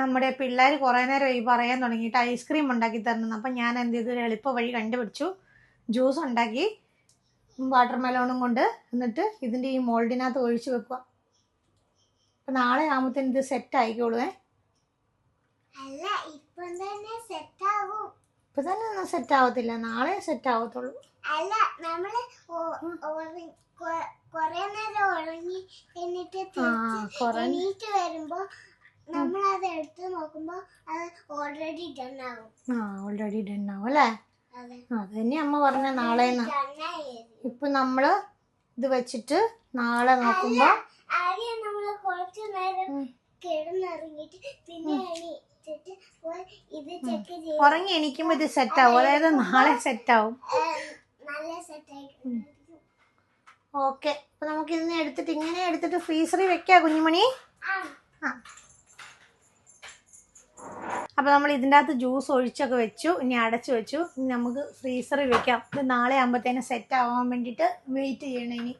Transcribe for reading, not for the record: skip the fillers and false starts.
നമ്മുടെ പിള്ളേർ കുറേ നേരം ഈ പറയാൻ തുടങ്ങിയിട്ട് ഐസ്ക്രീം ഉണ്ടാക്കി തരണം. അപ്പം ഞാൻ എന്ത് ചെയ്തു, ഒരു എളുപ്പ വഴി കണ്ടുപിടിച്ചു. ജ്യൂസ് ഉണ്ടാക്കി വാട്ടർ മെലോണും കൊണ്ട്, എന്നിട്ട് ഇതിൻ്റെ ഈ മോൾഡിനകത്ത് ഒഴിച്ച് വെക്കുക. അപ്പം നാളെ ആകുമ്പോഴത്തേന് ഇത് സെറ്റ് ആയിക്കോളുവേ. ഇപ്പം തന്നെ ഒന്നും സെറ്റ് ആവത്തില്ല, നാളെ സെറ്റ് ആവത്തുള്ളൂ. ഓൾറെഡി ഡൺ ആവും അല്ലേ? അത് തന്നെ അമ്മ പറഞ്ഞ നാളെ. ഇപ്പൊ നമ്മള് ഇത് വെച്ചിട്ട് നാളെ നോക്കുമ്പോ ഉറങ്ങി എണീക്കുമ്പോ ഇത് സെറ്റ് ആവും, അതായത് നാളെ സെറ്റ് ആവും. ഓക്കെ, അപ്പൊ നമുക്ക് ഇതിനെ എടുത്തിട്ട് ഇങ്ങനെ എടുത്തിട്ട് ഫ്രീസറിൽ വെക്കാം കുഞ്ഞുമണി. അപ്പോൾ നമ്മൾ ഇതിൻ്റെ അകത്ത് ജ്യൂസ് ഒഴിച്ചൊക്കെ വെച്ചു, ഇനി അടച്ചു വെച്ചു. ഇനി നമുക്ക് ഫ്രീസറിൽ വെക്കാം. ഇത് നാളെ ആകുമ്പോഴത്തേനും സെറ്റ് ആവാൻ വേണ്ടിയിട്ട് വെയിറ്റ് ചെയ്യണം ഇനി.